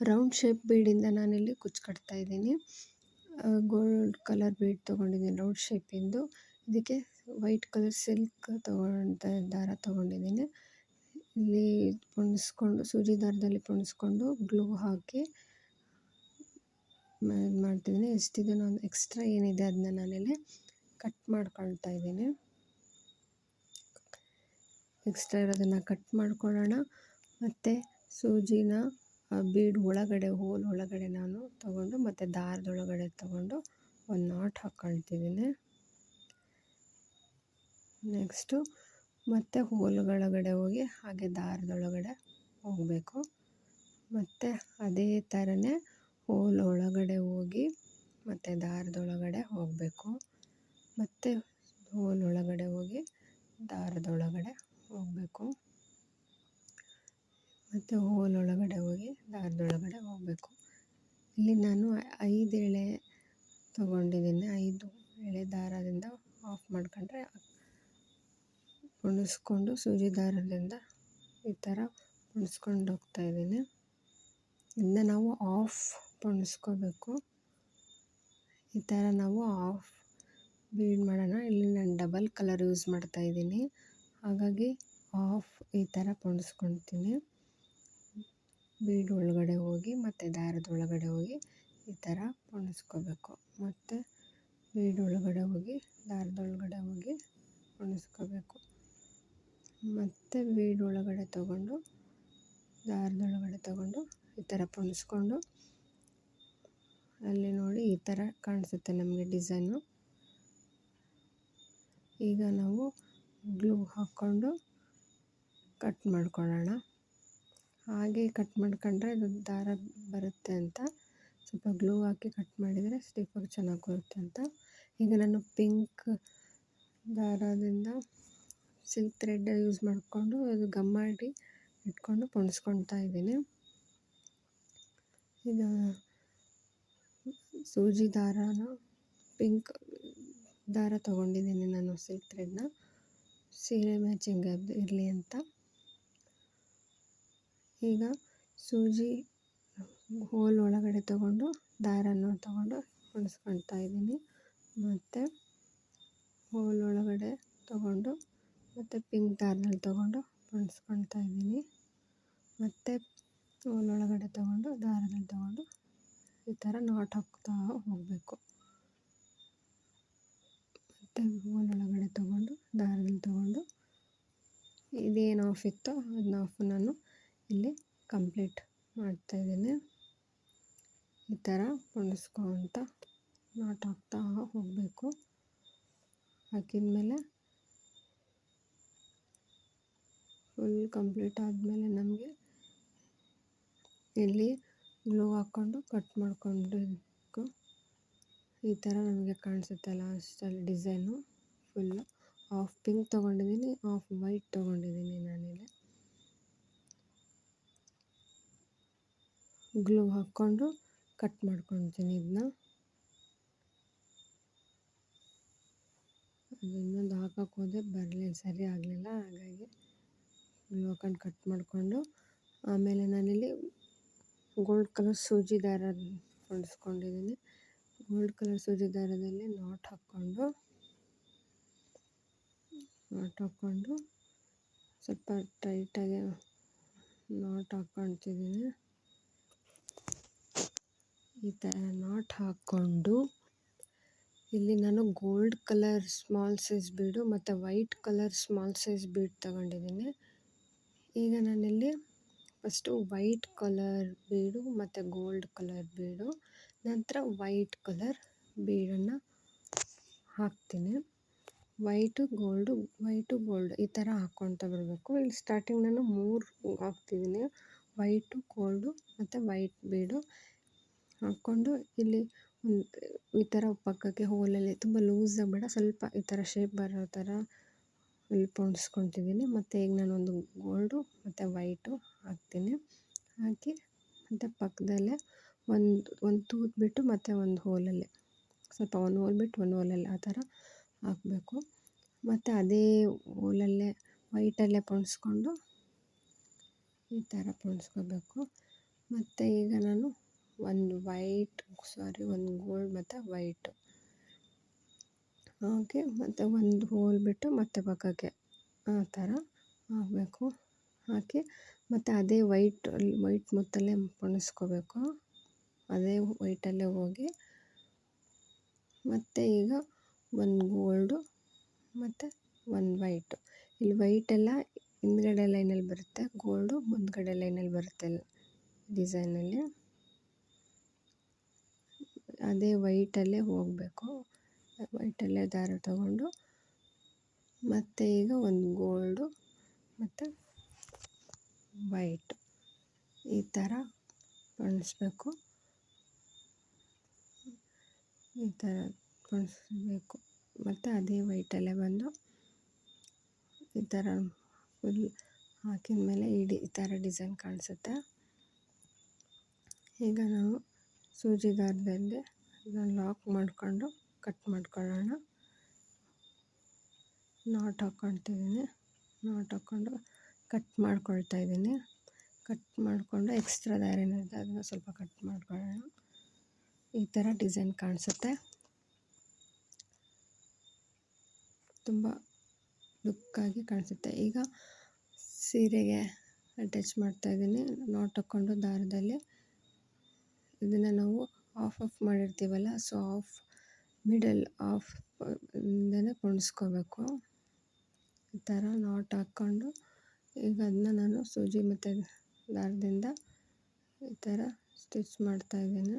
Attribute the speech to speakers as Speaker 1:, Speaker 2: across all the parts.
Speaker 1: Round shape ಬೀಡಿಂದ ನಾನಿಲ್ಲಿ ಕುಚ್ಚು ಕಟ್ತಾ ಇದ್ದೀನಿ. ಗೋಲ್ಡ್ ಕಲರ್ ಬೀಡ್ ತೊಗೊಂಡಿದ್ದೀನಿ ರೌಂಡ್ ಶೇಪಿಂದು. ಇದಕ್ಕೆ ವೈಟ್ ಕಲರ್ ಸಿಲ್ಕ್ ದಾರ ತೊಗೊಂಡಿದ್ದೀನಿ. ಇಲ್ಲಿ ಪೊಣಿಸ್ಕೊಂಡು ಸೂಜಿ ದಾರದಲ್ಲಿ ಪೊಣಿಸ್ಕೊಂಡು ಗ್ಲೂ ಹಾಕಿ ಮಾಡ್ತಿದ್ದೀನಿ. ಎಷ್ಟಿದೆ ನಾನು ಎಕ್ಸ್ಟ್ರಾ ಏನಿದೆ ಅದನ್ನ ನಾನಿಲ್ಲಿ ಕಟ್ ಮಾಡ್ಕೊಳ್ತಾ ಇದ್ದೀನಿ. ಎಕ್ಸ್ಟ್ರಾ ಇರೋದನ್ನು ಕಟ್ ಮಾಡ್ಕೊಳ್ಳೋಣ. ಮತ್ತು ಸೂಜಿನ ಬೀಡ್ ಒಳಗಡೆ ಹೋಲ್ ಒಳಗಡೆ ನಾನು ತಗೊಂಡು ಮತ್ತು ದಾರದೊಳಗಡೆ ತಗೊಂಡು ಒಂದು ನಾಟ್ ಹಾಕ್ಕೊಳ್ತಿದ್ದೀನಿ. ನೆಕ್ಸ್ಟು ಮತ್ತು ಹೋಲ್ಗಳೊಳಗಡೆ ಹೋಗಿ ಹಾಗೆ ದಾರದೊಳಗಡೆ ಹೋಗಬೇಕು. ಮತ್ತು ಅದೇ ಥರನೇ ಹೋಲ್ ಒಳಗಡೆ ಹೋಗಿ ಮತ್ತು ದಾರದೊಳಗಡೆ ಹೋಗಬೇಕು. ಮತ್ತು ಹೋಲ್ ಒಳಗಡೆ ಹೋಗಿ ದಾರದೊಳಗಡೆ ಹೋಗಬೇಕು. ಮತ್ತು ಹೋಲ್ ಒಳಗಡೆ ಹೋಗಿ ದಾರದೊಳಗಡೆ ಹೋಗಬೇಕು. ಇಲ್ಲಿ ನಾನು 5 ಎಳೆ ತೊಗೊಂಡಿದ್ದೀನಿ. 5 ಎಳೆ ದಾರದಿಂದ ಆಫ್ ಮಾಡ್ಕೊಂಡ್ರೆ ಪೊಣಿಸ್ಕೊಂಡು ಸೂಜಿ ದಾರದಿಂದ ಈ ಥರ ಪೊಣಿಸ್ಕೊಂಡು ಹೋಗ್ತಾಯಿದ್ದೀನಿ. ಇದನ್ನ ನಾವು ಆಫ್ ಪೊಣಿಸ್ಕೋಬೇಕು. ಈ ಥರ ನಾವು ಆಫ್ ಬೀಡ್ ಮಾಡೋಣ. ಇಲ್ಲಿ ನಾನು ಡಬಲ್ ಕಲರ್ ಯೂಸ್ ಮಾಡ್ತಾಯಿದ್ದೀನಿ, ಹಾಗಾಗಿ ಆಫ್ ಈ ಥರ ಪೊಣಿಸ್ಕೊಳ್ತೀನಿ. ಬೀಡ್ ಒಳಗಡೆ ಹೋಗಿ ಮತ್ತು ದಾರದ ಒಳಗಡೆ ಹೋಗಿ ಈ ಥರ ಪೊಣಿಸ್ಕೋಬೇಕು. ಮತ್ತು ಬೀಡ್ ಒಳಗಡೆ ಹೋಗಿ ದಾರದೊಳಗಡೆ ಹೋಗಿ ಪೊಣಿಸ್ಕೋಬೇಕು. ಮತ್ತು ಬೀಡ್ ಒಳಗಡೆ ತಗೊಂಡು ದಾರದೊಳಗಡೆ ತಗೊಂಡು ಈ ಥರ ಪೊಣಿಸ್ಕೊಂಡು ಅಲ್ಲಿ ನೋಡಿ ಈ ಥರ ಕಾಣಿಸುತ್ತೆ ನಮಗೆ ಡಿಸೈನು. ಈಗ ನಾವು ಗ್ಲೂ ಹಾಕ್ಕೊಂಡು ಕಟ್ ಮಾಡ್ಕೊಳ್ಳೋಣ. ಹಾಗೆ ಕಟ್ ಮಾಡ್ಕೊಂಡ್ರೆ ಅದು ದಾರ ಬರುತ್ತೆ ಅಂತ ಸ್ವಲ್ಪ ಗ್ಲೂ ಹಾಕಿ ಕಟ್ ಮಾಡಿದರೆ ಸ್ಟಿಫಾಗಿ ಚೆನ್ನಾಗಿ ಬರುತ್ತೆ ಅಂತ. ಈಗ ನಾನು ಪಿಂಕ್ ದಾರದಿಂದ ಸಿಲ್ಕ್ ಥ್ರೆಡ್ ಯೂಸ್ ಮಾಡಿಕೊಂಡು ಅದು ಗಮ್ ಮಾಡಿ ಇಟ್ಕೊಂಡು ಪೊಣಿಸ್ಕೊಳ್ತಾ ಇದ್ದೀನಿ. ಈಗ ಸೂಜಿ ದಾರನ ಪಿಂಕ್ ದಾರ ತೊಗೊಂಡಿದ್ದೀನಿ ನಾನು ಸಿಲ್ಕ್ ಥ್ರೆಡ್ನ, ಸೀರೆ ಮ್ಯಾಚಿಂಗ್ ಇರಲಿ ಅಂತ. ಈಗ ಸೂಜಿ ಹೋಲ್ ಒಳಗಡೆ ತಗೊಂಡು ದಾರನ ತಗೊಂಡು ಪೊಣಿಸ್ಕೊಳ್ತಾ ಇದ್ದೀನಿ. ಮತ್ತು ಹೋಲ್ ಒಳಗಡೆ ತಗೊಂಡು ಮತ್ತು ಪಿಂಕ್ ದಾರದಲ್ಲಿ ತಗೊಂಡು ಪೊಣಿಸ್ಕೊಳ್ತಾ ಇದ್ದೀನಿ. ಮತ್ತು ಹೋಲ್ ಒಳಗಡೆ ತಗೊಂಡು ದಾರದಲ್ಲಿ ತಗೊಂಡು ಈ ಥರ ನಾಟ್ ಹಾಕ್ತಾ ಹೋಗಬೇಕು. ಮತ್ತು ಹೋಲ್ ಒಳಗಡೆ ತಗೊಂಡು ದಾರದಲ್ಲಿ ತಗೊಂಡು ಇದೇನು ಆಫ್ ಇತ್ತೋ ಅದನ್ನ ಆಫ್ ನಾನು ಇಲ್ಲಿ ಕಂಪ್ಲೀಟ್ ಮಾಡ್ತಾಯಿದ್ದೀನಿ. ಈ ಥರ ಪೊಣಿಸ್ಕೊತ ನಾಟ್ ಹಾಕ್ತಾ ಹೋಗಬೇಕು. ಹಾಕಿದ್ಮೇಲೆ ಫುಲ್ ಕಂಪ್ಲೀಟ್ ಆದಮೇಲೆ ನಮಗೆ ಇಲ್ಲಿ ಗ್ಲೂ ಹಾಕ್ಕೊಂಡು ಕಟ್ ಮಾಡ್ಕೊಳ್ಬೇಕು. ಈ ಥರ ನಮಗೆ ಕಾಣಿಸುತ್ತೆ ಲಾಸ್ಟಲ್ಲಿ ಡಿಸೈನು. ಫುಲ್ಲು ಹಾಫ್ ಪಿಂಕ್ ತೊಗೊಂಡಿದ್ದೀನಿ, ಹಾಫ್ ವೈಟ್ ತೊಗೊಂಡಿದ್ದೀನಿ ನಾನಿಲ್ಲಿ. ಗ್ಲೂ ಹಾಕ್ಕೊಂಡು ಕಟ್ ಮಾಡ್ಕೊಳ್ತೀನಿ ಇದನ್ನ. ಅದು ಇನ್ನೊಂದು ಹಾಕೋಕ್ಕೆ ಹೋದೆ ಸರಿ ಆಗಲಿಲ್ಲ, ಹಾಗಾಗಿ ಗ್ಲೂ ಹಾಕೊಂಡು ಕಟ್ ಮಾಡಿಕೊಂಡು ಆಮೇಲೆ ನಾನಿಲ್ಲಿ ಗೋಲ್ಡ್ ಕಲರ್ ಸೂಜಿ ದಾರ ಪೊಣಿಸ್ಕೊಂಡಿದ್ದೀನಿ. ಗೋಲ್ಡ್ ಕಲರ್ ಸೂಜಿ ದಾರದಲ್ಲಿ ನಾಟ್ ಹಾಕ್ಕೊಂಡು ಸ್ವಲ್ಪ ಟೈಟಾಗಿ ನಾಟ್ ಹಾಕ್ಕೊಳ್ತಿದ್ದೀನಿ. ಈ ಥರ ನಾಟ್ ಹಾಕ್ಕೊಂಡು ಇಲ್ಲಿ ನಾನು gold colour small size bead ಮತ್ತು white colour small size bead ತಗೊಂಡಿದ್ದೀನಿ. ಈಗ ನಾನಿಲ್ಲಿ ಫಸ್ಟು ವೈಟ್ ಕಲರ್ ಬೀಡು ಮತ್ತು ಗೋಲ್ಡ್ ಕಲರ್ ಬೀಡು, ನಂತರ ವೈಟ್ ಕಲರ್ ಬೀಡನ್ನು ಹಾಕ್ತೀನಿ. ವೈಟು ಗೋಲ್ಡು ಈ ಥರ ಹಾಕ್ಕೊಳ್ತಾ ಬರಬೇಕು. ಇಲ್ಲಿ ಸ್ಟಾರ್ಟಿಂಗ್ ನಾನು 3 ಹಾಕ್ತಿದ್ದೀನಿ. ವೈಟು, ಗೋಲ್ಡು ಮತ್ತು ವೈಟ್ ಬೀಡು ಹಾಕ್ಕೊಂಡು ಇಲ್ಲಿ ಈ ಥರ ಪಕ್ಕಕ್ಕೆ ಹೋಲಲ್ಲಿ ತುಂಬ ಲೂಸಾಗಿ ಬೇಡ, ಸ್ವಲ್ಪ ಈ ಥರ ಶೇಪ್ ಬರೋ ಥರ ಇಲ್ಲಿ ಪೊಣಿಸ್ಕೊತಿದ್ದೀನಿ. ಮತ್ತು ಈಗ ನಾನೊಂದು ಗೋಲ್ಡು ಮತ್ತು ವೈಟು ಹಾಕ್ತೀನಿ. ಹಾಕಿ ಮತ್ತು ಪಕ್ಕದಲ್ಲೇ ಒಂದು ತೂತು ಬಿಟ್ಟು ಮತ್ತು ಒಂದು ಹೋಲಲ್ಲಿ ಸ್ವಲ್ಪ ಒಂದು ಹೋಲ್ ಬಿಟ್ಟು ಒಂದು ಹೋಲಲ್ಲಿ ಆ ಥರ ಹಾಕಬೇಕು. ಮತ್ತು ಅದೇ ವೈಟಲ್ಲೇ ಪೊಣಿಸ್ಕೊಂಡು ಈ ಥರ ಪೊಣಿಸ್ಕೋಬೇಕು. ಮತ್ತು ಈಗ ನಾನು ಒಂದು ಒಂದು ಗೋಲ್ಡ್ ಮತ್ತು ವೈಟು ಹಾಕಿ ಮತ್ತು ಒಂದು ಹೋಲ್ ಬಿಟ್ಟು ಮತ್ತೆ ಪಕ್ಕಕ್ಕೆ ಆ ಥರ ಹಾಕಬೇಕು. ಹಾಕಿ ಮತ್ತು ಅದೇ ವೈಟ್ ಮುತ್ತಲ್ಲೇ ಪೊಣಿಸ್ಕೋಬೇಕು. ಅದೇ ವೈಟಲ್ಲೇ ಹೋಗಿ ಮತ್ತು ಈಗ ಒಂದು ಗೋಲ್ಡು ಮತ್ತು ಒಂದು ವೈಟು. ಇಲ್ಲಿ ವೈಟೆಲ್ಲ ಹಿಂದ್ಗಡೆ ಲೈನಲ್ಲಿ ಬರುತ್ತೆ, ಗೋಲ್ಡು ಮುಂದ್ಗಡೆ ಲೈನಲ್ಲಿ ಬರುತ್ತೆ ಡಿಸೈನಲ್ಲಿ. ಅದೇ ವೈಟಲ್ಲೇ ಹೋಗಬೇಕು. ವೈಟಲ್ಲೇ ದಾರ ತಗೊಂಡು ಮತ್ತು ಈಗ ಒಂದು ಗೋಲ್ಡು ಮತ್ತು ವೈಟು ಈ ಥರ ಪೊಣಿಸ್ಬೇಕು. ಈ ಥರ ಪೊಣಿಸ್ಬೇಕು ಮತ್ತು ಅದೇ ವೈಟಲ್ಲೇ ಬಂದು ಈ ಥರ ಫುಲ್ ಹಾಕಿದ ಮೇಲೆ ಈ ಥರ ಡಿಸೈನ್ ಕಾಣಿಸುತ್ತೆ. ಈಗ ನಾವು ಸೂಜಿ ದಾರದಲ್ಲಿ ಇದನ್ನು ಲಾಕ್ ಮಾಡಿಕೊಂಡು ಕಟ್ ಮಾಡ್ಕೊಳ್ಳೋಣ. ನಾಟ್ ಹಾಕ್ಕೊಳ್ತಿದ್ದೀನಿ. ನಾಟ್ ಹಾಕ್ಕೊಂಡು ಕಟ್ ಮಾಡ್ಕೊಳ್ತಾ ಇದ್ದೀನಿ. ಕಟ್ ಮಾಡಿಕೊಂಡು ಎಕ್ಸ್ಟ್ರಾ ದಾರ ಏನಿದೆ ಅದನ್ನು ಸ್ವಲ್ಪ ಕಟ್ ಮಾಡ್ಕೊಳ್ಳೋಣ. ಈ ಥರ ಡಿಸೈನ್ ಕಾಣಿಸುತ್ತೆ. ತುಂಬ ಲುಕ್ಕಾಗಿ ಕಾಣಿಸುತ್ತೆ. ಈಗ ಸೀರೆಗೆ ಅಟ್ಯಾಚ್ ಮಾಡ್ತಾಯಿದ್ದೀನಿ. ನಾಟ್ ಹಾಕ್ಕೊಂಡು ದಾರದಲ್ಲಿ ಇದನ್ನು ನಾವು ಆಫ್ ಮಾಡಿರ್ತೀವಲ್ಲ, ಸೊ ಮಿಡಲ್ ಇಂದನೇ ಪೊಣಿಸ್ಕೋಬೇಕು. ಈ ಥರ ನಾಟ್ ಹಾಕ್ಕೊಂಡು ಈಗ ಅದನ್ನ ನಾನು ಸೂಜಿ ಮತ್ತು ದಾರದಿಂದ ಈ ಥರ ಸ್ಟಿಚ್ ಮಾಡ್ತಾಯಿದ್ದೀನಿ.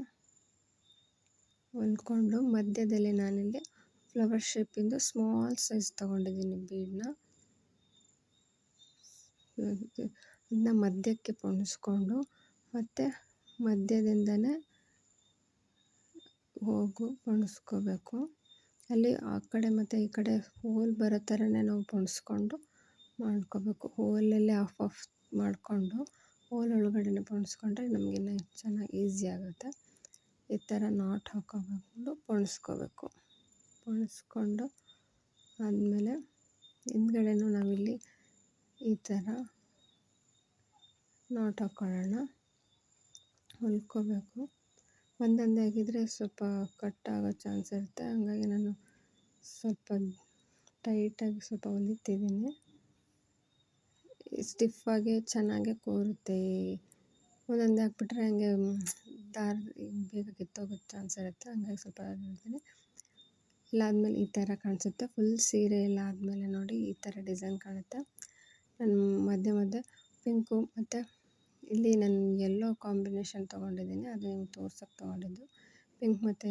Speaker 1: ಹೊಲ್ಕೊಂಡು ಮಧ್ಯದಲ್ಲಿ ನಾನಿಲ್ಲಿ ಫ್ಲವರ್ ಶೇಪಿಂದು ಸ್ಮಾಲ್ ಸೈಜ್ ತೊಗೊಂಡಿದ್ದೀನಿ ಬೀಡನ್ನ. ಅದನ್ನ ಮಧ್ಯಕ್ಕೆ ಪೊಣಿಸ್ಕೊಂಡು ಮತ್ತು ಮಧ್ಯದಿಂದನೇ ಪೊಣಿಸ್ಕೋಬೇಕು. ಅಲ್ಲಿ ಆ ಕಡೆ ಮತ್ತು ಈ ಕಡೆ ಹೋಲ್ ಬರೋ ಥರನೇ ನಾವು ಪೊಣಿಸ್ಕೊಂಡು ಮಾಡ್ಕೋಬೇಕು. ಹೋಲಲ್ಲೇ ಆಫ್ ಮಾಡಿಕೊಂಡು ಹೋಲ್ ಒಳಗಡೆನೇ ಪೊಣಿಸ್ಕೊಂಡ್ರೆ ನಮಗಿನ್ನ ಚೆನ್ನಾಗಿ ಈಸಿ ಆಗುತ್ತೆ. ಈ ಥರ ನಾಟ್ ಹಾಕ್ಕೊಂಡು ಪೊಣಿಸ್ಕೋಬೇಕು. ಪೊಣಿಸ್ಕೊಂಡು ಆದಮೇಲೆ ಹಿಂದ್ಗಡೆನೂ ನಾವಿಲ್ಲಿ ಈ ಥರ ನಾಟ್ ಹಾಕ್ಕೊಳ್ಳೋಣ. ಹೊಲ್ಕೋಬೇಕು. ಒಂದೊಂದೇ ಆಗಿದ್ದರೆ ಸ್ವಲ್ಪ ಕಟ್ ಆಗೋ ಚಾನ್ಸ್ ಇರುತ್ತೆ. ಹಾಗಾಗಿ ನಾನು ಸ್ವಲ್ಪ ಟೈಟಾಗಿ ಸ್ವಲ್ಪ ಹೊಲಿತಿದ್ದೀನಿ. ಸ್ಟಿಫಾಗಿ ಚೆನ್ನಾಗೇ ಕೂರುತ್ತೆ. ಒಂದೊಂದೇ ಹಾಕ್ಬಿಟ್ರೆ ಹಂಗೆ ದಾರ ಬೇಗ ಕಿತ್ತೋಗೋ ಚಾನ್ಸ್ ಇರುತ್ತೆ. ಹಂಗಾಗಿ ಸ್ವಲ್ಪ ಹೇಳ್ತೀನಿ. ಎಲ್ಲ ಆದಮೇಲೆ ಈ ಥರ ಕಾಣಿಸುತ್ತೆ. ಫುಲ್ ಸೀರೆ ಎಲ್ಲ ಆದಮೇಲೆ ನೋಡಿ ಈ ಥರ ಡಿಸೈನ್ ಕಾಣುತ್ತೆ. ನಾನು ಮಧ್ಯೆ ಪಿಂಕು ಮತ್ತು ಇಲ್ಲಿ ನಾನು ಯೆಲ್ಲೋ ಕಾಂಬಿನೇಷನ್ ತೊಗೊಂಡಿದ್ದೀನಿ. ಅದು ನಿಮ್ಗೆ ತೋರ್ಸೋಕ್ಕೆ ತೊಗೊಂಡಿದ್ದು. ಪಿಂಕ್ ಮತ್ತು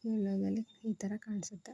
Speaker 1: ಯೆಲ್ಲೋದಲ್ಲಿ ಈ ಥರ ಕಾಣಿಸುತ್ತೆ.